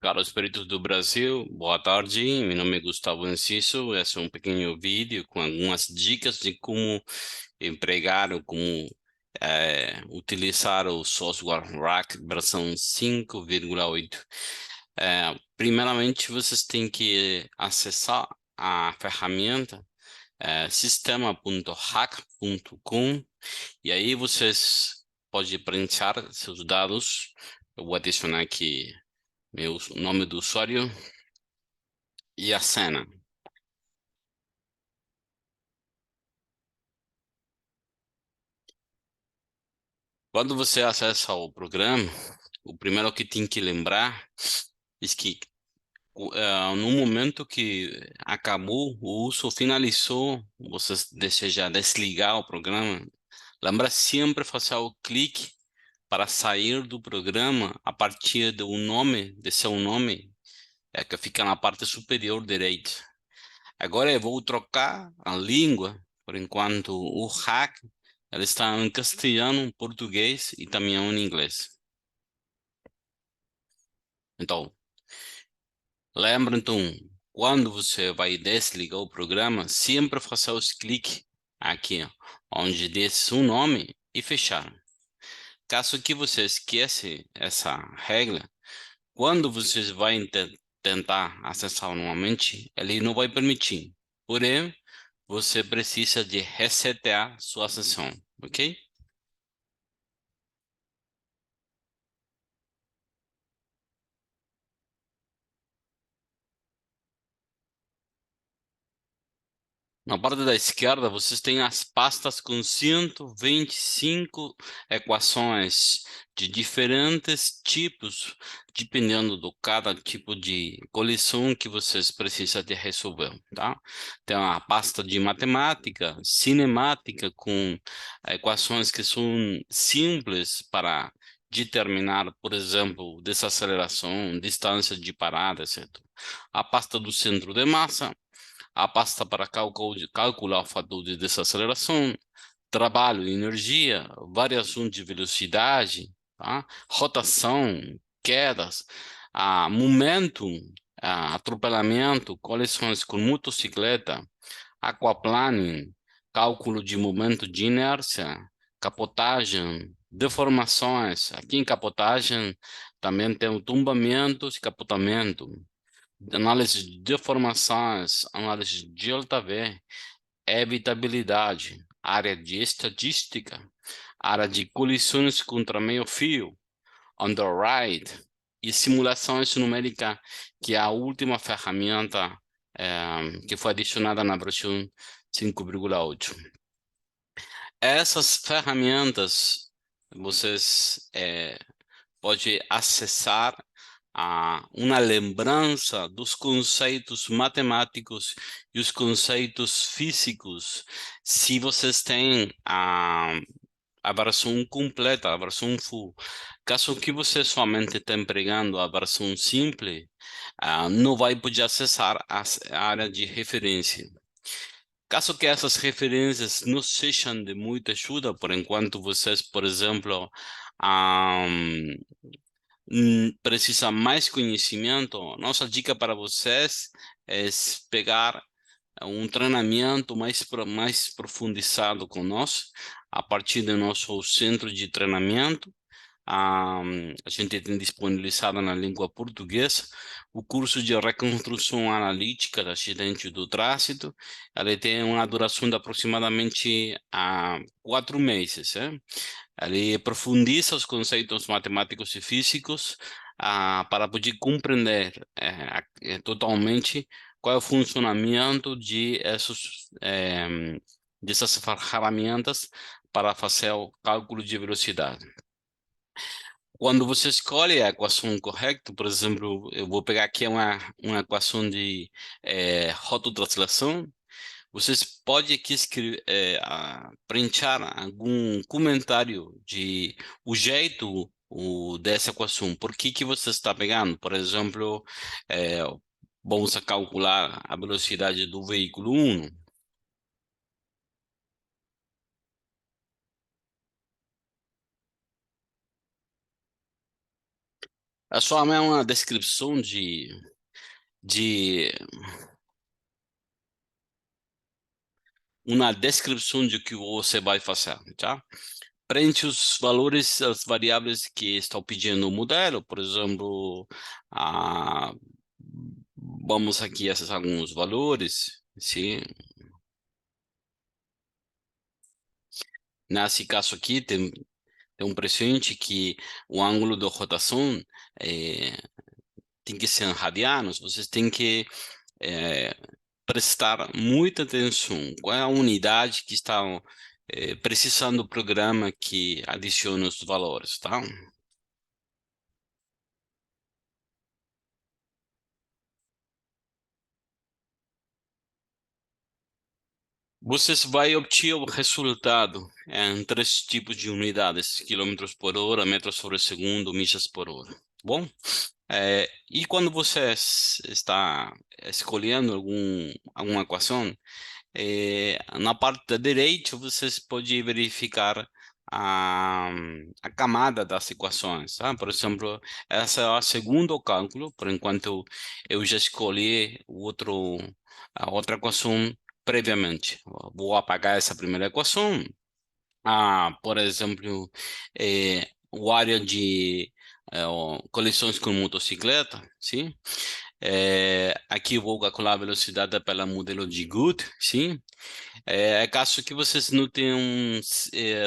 Para os peritos do Brasil, boa tarde. Meu nome é Gustavo Enciso. Esse é um pequeno vídeo com algumas dicas de como empregar ou como utilizar o software RAC versão 5,8. Primeiramente, vocês têm que acessar a ferramenta sistema.hack.com e aí vocês podem preencher seus dados. Eu vou adicionar aqui meu nome do usuário e a cena. Quando você acessa o programa, o primeiro que tem que lembrar é que no momento que acabou o uso, finalizou, você deseja desligar o programa, lembra sempre fazer o clique para sair do programa a partir do nome, de seu nome, que fica na parte superior direita. Agora eu vou trocar a língua, por enquanto o hack ela está em castelhano, português e também em inglês. Então, lembra então, quando você vai desligar o programa, sempre faça os cliques aqui, ó, onde diz o nome e fechar. Caso que você esqueça essa regra, quando você vai tentar acessar novamente, ele não vai permitir. Porém, você precisa de resetar sua sessão, ok? Na parte da esquerda, vocês têm as pastas com 125 equações de diferentes tipos, dependendo do cada tipo de colisão que vocês precisam de resolver, tá? Tem a pasta de matemática, cinemática, com equações que são simples para determinar, por exemplo, desaceleração, distância de parada, etc. A pasta do centro de massa, a pasta para calcular o fator de desaceleração, trabalho e energia, variação de velocidade, tá? Rotação, quedas, momento, atropelamento, colisões com motocicleta, aquaplaning, cálculo de momento de inércia, capotagem, deformações. Aqui em capotagem também tem o tombamento e capotamento, análise de deformações, análise de JV, evitabilidade, área de estatística, área de colisões contra meio-fio, underride e simulações numéricas, que é a última ferramenta que foi adicionada na versão 5,8. Essas ferramentas vocês podem acessar uma lembrança dos conceitos matemáticos e os conceitos físicos, se vocês têm a versão completa, a versão full. Caso que você somente está empregando a versão simples, não vai poder acessar a área de referência. Caso que essas referências não sejam de muita ajuda, por enquanto vocês, por exemplo, precisa mais conhecimento, nossa dica para vocês é pegar um treinamento mais profundizado conosco, a partir do nosso centro de treinamento. A gente tem disponibilizado na língua portuguesa o curso de reconstrução analítica da acidente do trânsito. Ele tem uma duração de aproximadamente 4 meses. Ele profundiza os conceitos matemáticos e físicos para poder compreender totalmente qual é o funcionamento dessas ferramentas para fazer o cálculo de velocidade. Quando você escolhe a equação correta, por exemplo, eu vou pegar aqui uma equação de rototranslação, vocês podem aqui escrever, printar algum comentário de o jeito dessa equação. Por que que você está pegando? Por exemplo, é, vamos calcular a velocidade do veículo 1. É só uma descrição de uma descrição de que você vai fazer, tá? Preenche os valores, as variáveis que estão pedindo no modelo, por exemplo, a, vamos aqui acessar alguns valores, sim. Nesse caso aqui, tem um precedente que o ângulo de rotação é, tem que ser em radianos, vocês têm que é, prestar muita atenção. Qual é a unidade que está precisando do programa que adiciona os valores, tá? Vocês vai obter o resultado em três tipos de unidades: quilômetros por hora, metros sobre segundo, milhas por hora. Bom, e quando você está escolhendo alguma equação, na parte da direita, vocês podem verificar a, a camada das equações. Tá? Por exemplo, essa é o segundo cálculo, por enquanto eu já escolhi a outra equação previamente. Vou apagar essa primeira equação. Por exemplo, o área de colisões com motocicleta, sim? Aqui eu vou calcular a velocidade pela modelo de Good, sim? Caso que vocês não tenham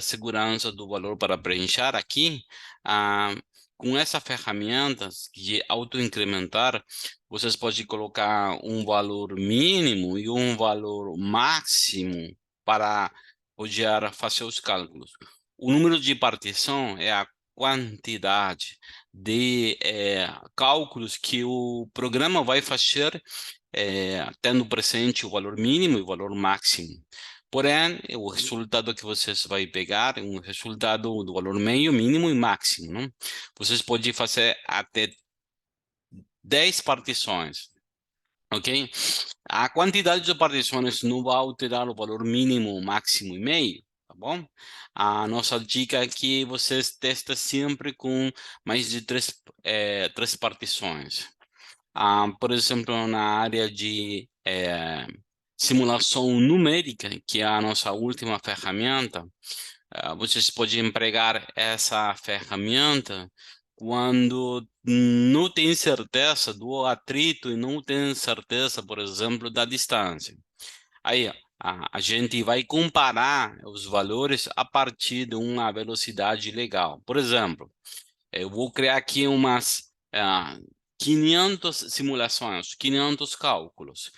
segurança do valor para preencher aqui, ah, com essa ferramenta de auto-incrementar, vocês podem colocar um valor mínimo e um valor máximo para poder fazer os cálculos. O número de partição é a quantidade de cálculos que o programa vai fazer tendo presente o valor mínimo e o valor máximo. Porém, o resultado que vocês vai pegar é um resultado do valor meio, mínimo e máximo, não? Vocês podem fazer até 10 partições, ok? A quantidade de partições não vai alterar o valor mínimo, máximo e meio, tá bom? A nossa dica é que vocês testem sempre com mais de três partições. Por exemplo, na área de simulação numérica, que é a nossa última ferramenta, vocês podem empregar essa ferramenta quando não tem certeza do atrito e não tem certeza, por exemplo, da distância. Aí, a gente vai comparar os valores a partir de uma velocidade legal. Por exemplo, eu vou criar aqui umas 500 simulações, 500 cálculos.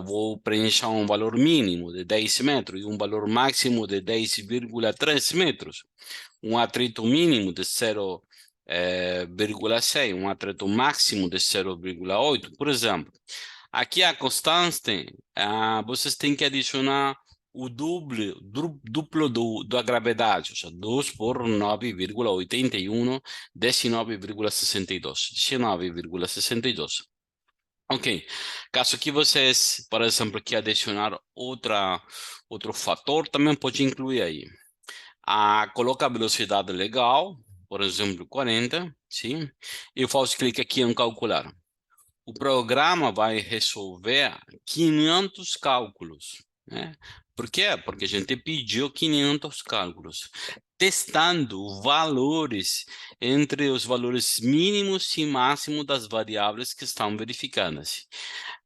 Vou preencher um valor mínimo de 10 metros e um valor máximo de 10,3 metros. Um atrito mínimo de 0,6, um atrito máximo de 0,8, por exemplo. Aqui a constante, vocês têm que adicionar o duplo da gravidade, ou seja, 2 por 9,81, 19,62. 19,62. Ok. Caso que vocês, por exemplo, que adicionar outro fator, também pode incluir aí. Coloca a velocidade legal, por exemplo, 40, sim? E faz clique aqui em calcular. O programa vai resolver 500 cálculos, né? Por quê? Porque a gente pediu 500 cálculos, testando valores entre os valores mínimos e máximos das variáveis que estão verificadas.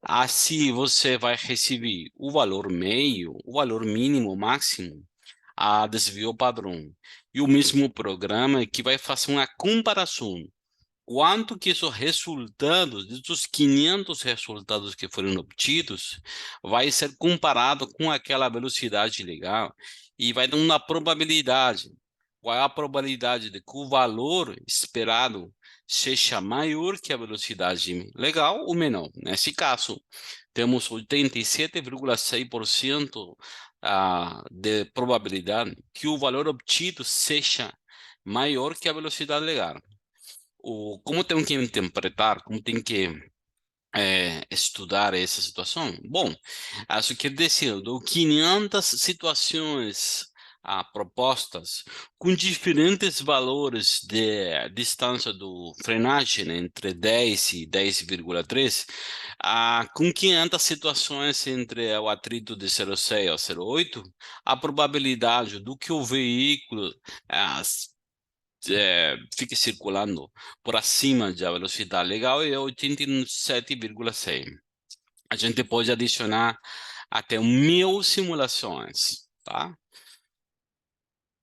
Assim, você vai receber o valor meio, o valor mínimo, máximo, a desvio padrão. E o mesmo programa que vai fazer uma comparação quanto que esses resultados, desses 500 resultados que foram obtidos, vai ser comparado com aquela velocidade legal e vai dar uma probabilidade. Qual é a probabilidade de que o valor esperado seja maior que a velocidade legal ou menor? Nesse caso, temos 87,6% de probabilidade que o valor obtido seja maior que a velocidade legal. Como tem que interpretar, como tem que estudar essa situação? Bom, acho que dizendo 500 situações propostas com diferentes valores de distância do frenagem, né, entre 10 e 10,3, com 500 situações entre o atrito de 0,6 a 0,8, a probabilidade do que o veículo fique circulando por acima da velocidade legal é 87,6. A gente pode adicionar até 1.000 simulações, tá?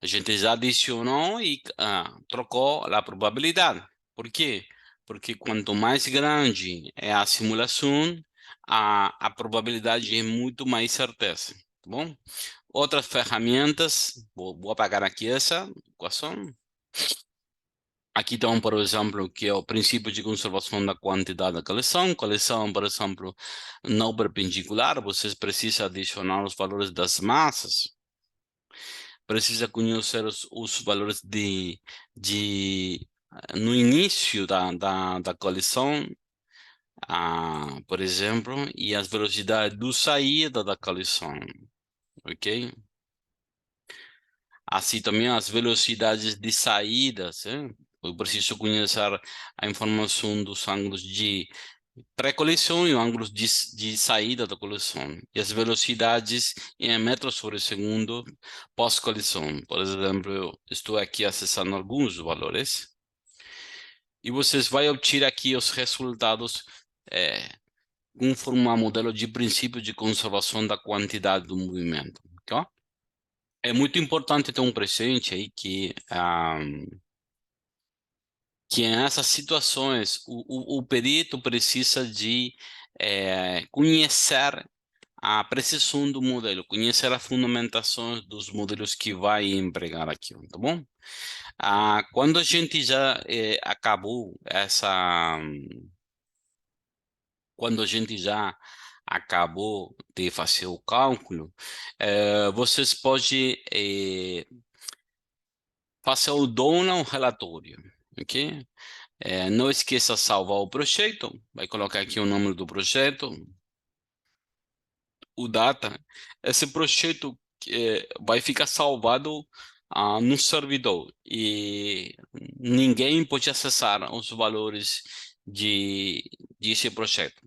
A gente já adicionou e trocou a probabilidade. Por quê? Porque quanto mais grande é a simulação, a probabilidade é muito mais certeza, tá bom? Outras ferramentas, vou apagar aqui essa equação. Aqui tem, por exemplo, que é o princípio de conservação da quantidade da coleção. Coleção, por exemplo, não perpendicular, vocês precisam adicionar os valores das massas. Precisa conhecer os valores no início da coleção, por exemplo, e as velocidades de saída da coleção, ok? Assim também as velocidades de saídas, eu preciso conhecer a informação dos ângulos de pré-coleção e ângulos de saída da coleção. E as velocidades em metros por segundo pós-coleção. Por exemplo, eu estou aqui acessando alguns valores. E vocês vão obter aqui os resultados conforme um modelo de princípio de conservação da quantidade do movimento. Ok? É muito importante ter um presente aí que nessas situações o perito precisa de conhecer a precisão do modelo, conhecer as fundamentações dos modelos que vai empregar aqui, tá bom? Quando a gente já acabou quando a gente já acabou de fazer o cálculo, vocês podem fazer o download relatório, ok? Não esqueça de salvar o projeto, vai colocar aqui o nome do projeto, o data. Esse projeto vai ficar salvado no servidor e ninguém pode acessar os valores desse projeto.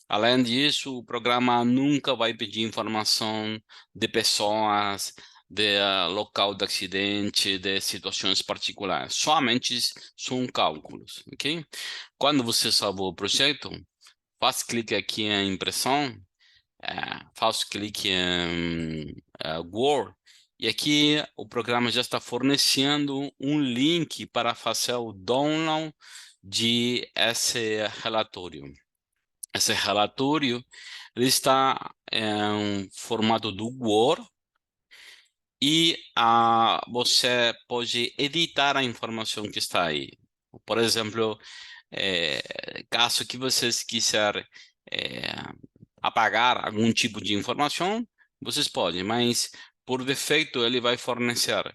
Além disso, o programa nunca vai pedir informação de pessoas, de local de acidente, de situações particulares. Somente são cálculos, ok? Quando você salvou o projeto, faz clique aqui em impressão, faz clique em Word, e aqui o programa já está fornecendo um link para fazer o download de esse relatório. Esse relatório ele está em formato do Word e você pode editar a informação que está aí. Por exemplo, caso que vocês quiserem apagar algum tipo de informação, vocês podem, mas por defeito ele vai fornecer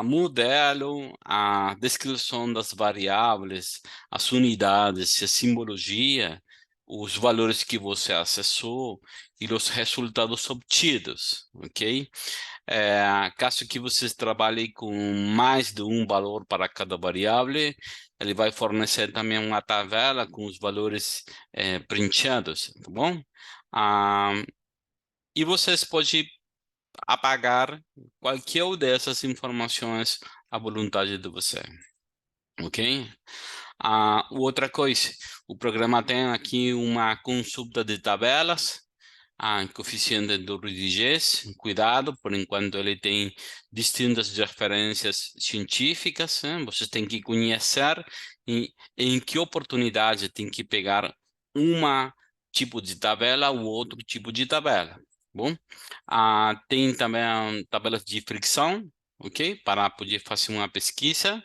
modelo, a descrição das variáveis, as unidades, a simbologia, os valores que você acessou e os resultados obtidos, ok? Caso que vocês trabalhem com mais de um valor para cada variável, ele vai fornecer também uma tabela com os valores printados, tá bom? E vocês podem apagar qualquer dessas informações à vontade de você, ok? Outra coisa, o programa tem aqui uma consulta de tabelas, coeficiente do rigidez, cuidado, por enquanto ele tem distintas referências científicas, você tem que conhecer em que oportunidade tem que pegar uma tipo de tabela ou outro tipo de tabela. Bom, tem também tabelas de fricção, ok? Para poder fazer uma pesquisa.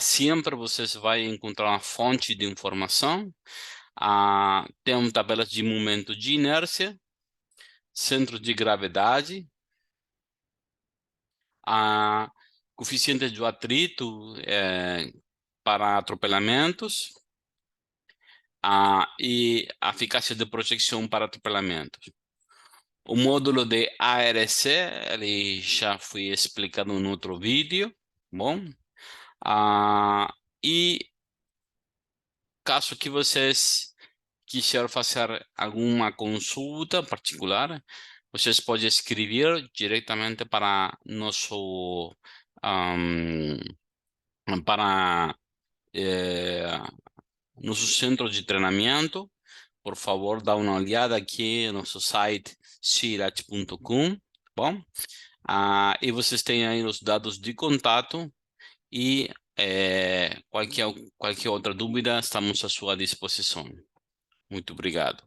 Sempre vocês vão encontrar uma fonte de informação. Tem tabelas de momento de inércia, centro de gravidade, coeficiente de atrito para atropelamentos, e a eficácia de projeção para atropelamentos. O módulo de ARC, ele já foi explicado em outro vídeo, bom? E caso que vocês quiser fazer alguma consulta particular, vocês podem escrever diretamente para nosso ahm, para nosso centro de treinamento. Por favor, dá uma olhada aqui no nosso site sirat.com, bom? E vocês têm aí os dados de contato e qualquer outra dúvida, estamos à sua disposição. Muito obrigado.